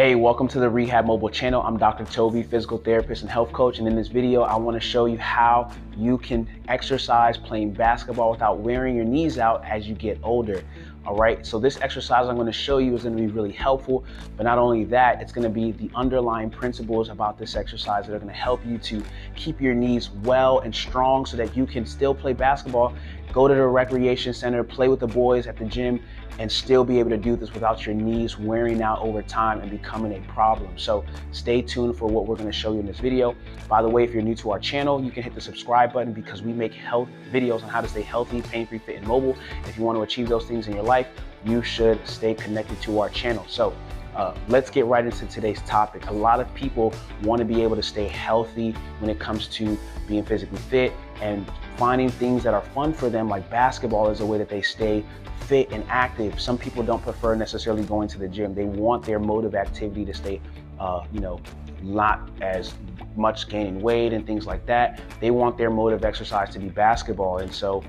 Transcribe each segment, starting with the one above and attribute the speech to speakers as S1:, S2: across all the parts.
S1: Hey, welcome to the Rehab mobile channel. I'm Dr. Toby, physical therapist and health coach. And in this video, I want to show you how you can exercise playing basketball without wearing your knees out as you get older. All right, so this exercise I'm going to show you is going to be really helpful, but not only that, it's going to be the underlying principles about this exercise that are going to help you to keep your knees well and strong so that you can still play basketball, go to the recreation center, play with the boys at the gym, and still be able to do this without your knees wearing out over time and becoming a problem. So stay tuned for what we're going to show you in this video. By the way, if you're new to our channel, you can hit the subscribe button because we make health videos on how to stay healthy, pain-free, fit, and mobile. If you want to achieve those things in your life, you should stay connected to our channel. So let's get right into today's topic. A lot of people want to be able to stay healthy when it comes to being physically fit and finding things that are fun for them, like basketball is a way that they stay fit and active. Some people don't prefer necessarily going to the gym. They want their mode of activity to stay, not as much gaining weight and things like that. They want their mode of exercise to be basketball. And so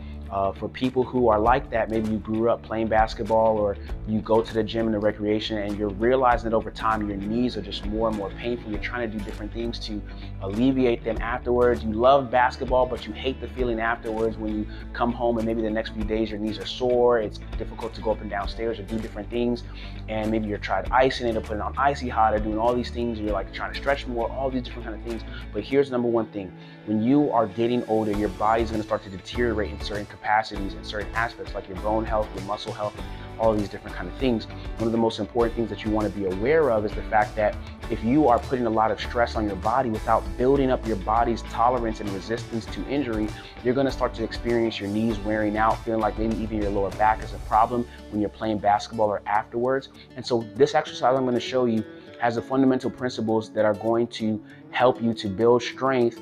S1: for people who are like that, maybe you grew up playing basketball or you go to the gym and the recreation and you're realizing that over time your knees are just more and more painful. You're trying to do different things to alleviate them afterwards. You love basketball, but you hate the feeling afterwards when you come home and maybe the next few days your knees are sore. It's difficult to go up and down stairs or do different things. And maybe you're tried icing it or putting on icy hot or doing all these things. You're like trying to stretch more, all these different kind of things. But here's number one thing. When you are getting older, your body's going to start to deteriorate in certain capacities and certain aspects, like your bone health, your muscle health, all these different kind of things. One of the most important things that you want to be aware of is the fact that if you are putting a lot of stress on your body without building up your body's tolerance and resistance to injury, you're going to start to experience your knees wearing out, feeling like maybe even your lower back is a problem when you're playing basketball or afterwards. And so this exercise I'm going to show you has the fundamental principles that are going to help you to build strength,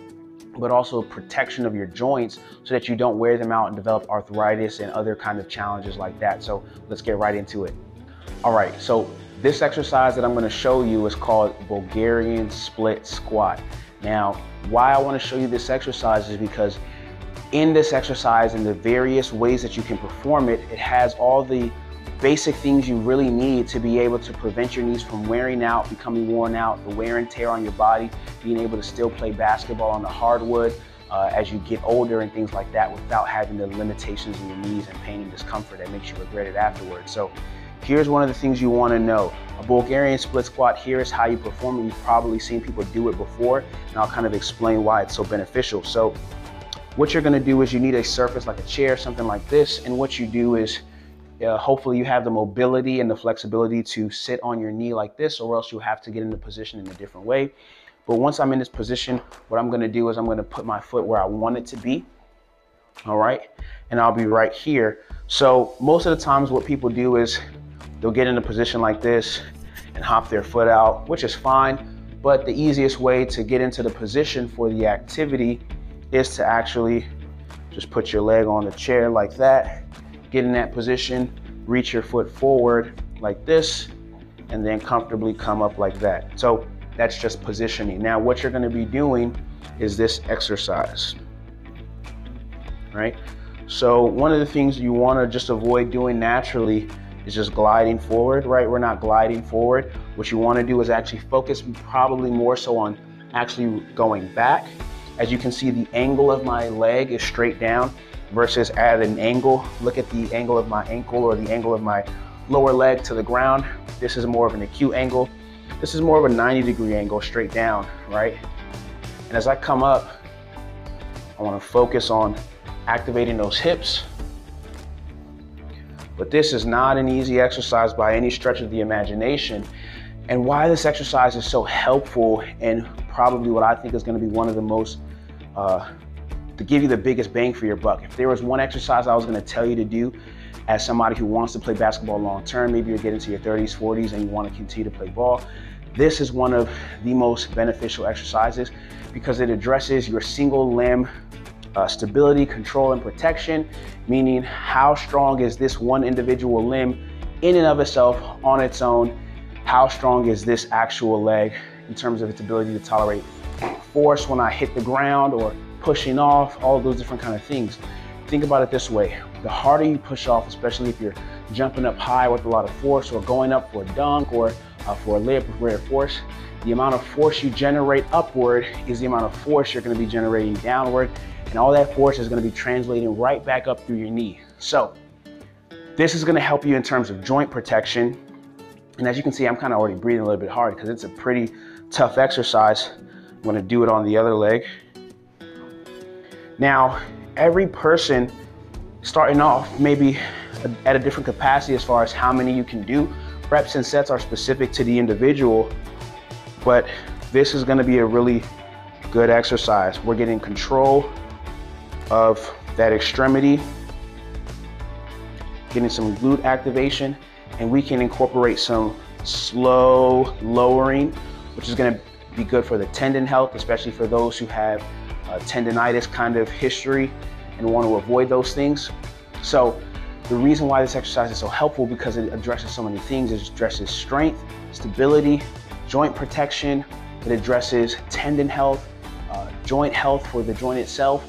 S1: but also protection of your joints so that you don't wear them out and develop arthritis and other kind of challenges like that. So let's get right into it. All right, so this exercise that I'm going to show you is called Bulgarian split squat. Now, why I want to show you this exercise is because in this exercise and the various ways that you can perform it, it has all the basic things you really need to be able to prevent your knees from wearing out, becoming worn out, the wear and tear on your body, being able to still play basketball on the hardwood as you get older and things like that without having the limitations in your knees and pain and discomfort that makes you regret it afterwards. So here's one of the things you want to know. A Bulgarian split squat, here is how you perform it. You've probably seen people do it before, and I'll kind of explain why it's so beneficial. So what you're going to do is you need a surface like a chair, something like this, and what you do is hopefully you have the mobility and the flexibility to sit on your knee like this, or else you'll have to get into position in a different way. But once I'm in this position, what I'm going to do is I'm going to put my foot where I want it to be. All right. And I'll be right here. So most of the times what people do is they'll get in a position like this and hop their foot out, which is fine. But the easiest way to get into the position for the activity is to actually just put your leg on the chair like that. Get in that position, reach your foot forward like this, and then comfortably come up like that. So that's just positioning. Now what you're going to be doing is this exercise, right? So one of the things you want to just avoid doing naturally is just gliding forward, right? We're not gliding forward. What you want to do is actually focus probably more so on actually going back. As you can see, the angle of my leg is straight down versus at an angle. Look at the angle of my ankle or the angle of my lower leg to the ground. This is more of an acute angle. This is more of a 90-degree angle straight down, right? And as I come up, I want to focus on activating those hips. But this is not an easy exercise by any stretch of the imagination. And why this exercise is so helpful, and probably what I think is going to be one of the most to give you the biggest bang for your buck. If there was one exercise I was going to tell you to do as somebody who wants to play basketball long term, maybe you're getting to your 30s, 40s, and you want to continue to play ball, this is one of the most beneficial exercises because it addresses your single limb stability, control, and protection, meaning how strong is this one individual limb in and of itself on its own? How strong is this actual leg in terms of its ability to tolerate force when I hit the ground or pushing off, all of those different kind of things. Think about it this way. The harder you push off, especially if you're jumping up high with a lot of force or going up for a dunk or for a layup with rate of force. The amount of force you generate upward is the amount of force you're going to be generating downward, and all that force is going to be translating right back up through your knee. So this is going to help you in terms of joint protection. And as you can see, I'm kind of already breathing a little bit hard because it's a pretty tough exercise. I'm going to do it on the other leg. Now, every person starting off maybe at a different capacity as far as how many you can do. Reps and sets are specific to the individual, but this is going to be a really good exercise. We're getting control of that extremity, getting some glute activation, and we can incorporate some slow lowering, which is going to be good for the tendon health, especially for those who have tendonitis kind of history and want to avoid those things. So the reason why this exercise is so helpful, because it addresses so many things. It addresses strength, stability, joint protection. It addresses tendon health, joint health for the joint itself,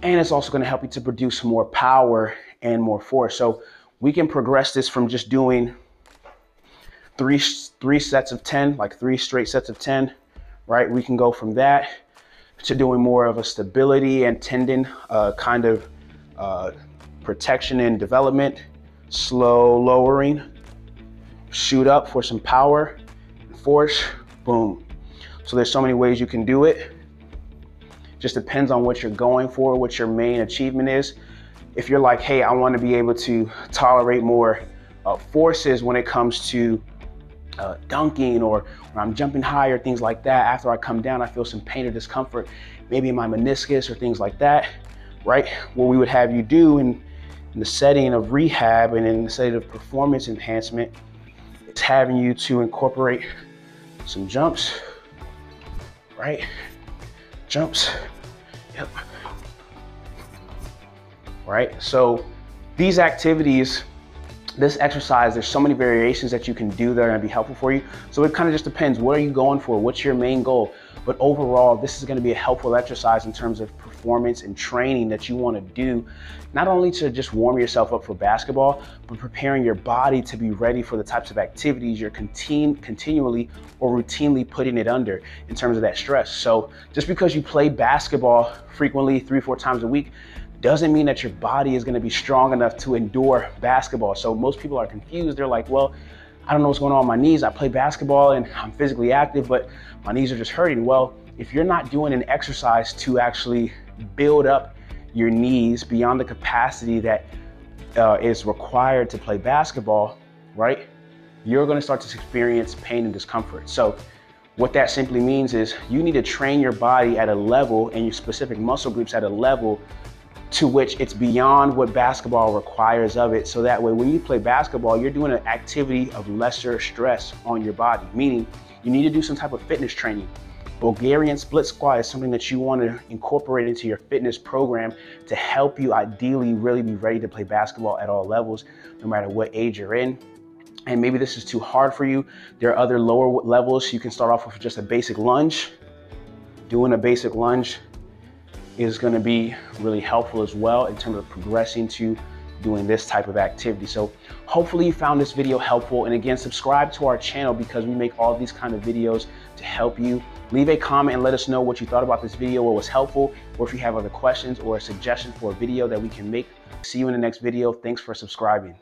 S1: and it's also going to help you to produce more power and more force. So we can progress this from just doing three sets of 10, like 3 straight sets of 10, right? We can go from that to doing more of a stability and tendon kind of protection and development, slow lowering, shoot up for some power, force, boom. So there's so many ways you can do it. Just depends on what you're going for, what your main achievement is. If you're like, hey, I want to be able to tolerate more forces when it comes to dunking or when I'm jumping higher, things like that. After I come down, I feel some pain or discomfort, maybe in my meniscus or things like that, right? What we would have you do in the setting of rehab and in the setting of performance enhancement is having you to incorporate some jumps, right? Jumps, yep. Right, so these activities, this exercise, there's so many variations that you can do that are going to be helpful for you. So it kind of just depends. What are you going for? What's your main goal? But overall, this is going to be a helpful exercise in terms of performance and training that you want to do, not only to just warm yourself up for basketball, but preparing your body to be ready for the types of activities you're continually or routinely putting it under in terms of that stress. So just because you play basketball frequently 3-4 times a week doesn't mean that your body is going to be strong enough to endure basketball. So most people are confused. They're like, well, I don't know what's going on with my knees. I play basketball and I'm physically active, but my knees are just hurting. Well, if you're not doing an exercise to actually build up your knees beyond the capacity that is required to play basketball, right, you're going to start to experience pain and discomfort. So what that simply means is you need to train your body at a level and your specific muscle groups at a level to which it's beyond what basketball requires of it. So that way, when you play basketball, you're doing an activity of lesser stress on your body, meaning you need to do some type of fitness training. Bulgarian split squat is something that you want to incorporate into your fitness program to help you ideally really be ready to play basketball at all levels, no matter what age you're in. And maybe this is too hard for you. There are other lower levels. You can start off with just a basic lunge. Doing a basic lunge is going to be really helpful as well in terms of progressing to doing this type of activity. So hopefully you found this video helpful. And again, subscribe to our channel because we make all these kind of videos to help you. Leave a comment and let us know what you thought about this video, what was helpful, or if you have other questions or a suggestion for a video that we can make. See you in the next video. Thanks for subscribing.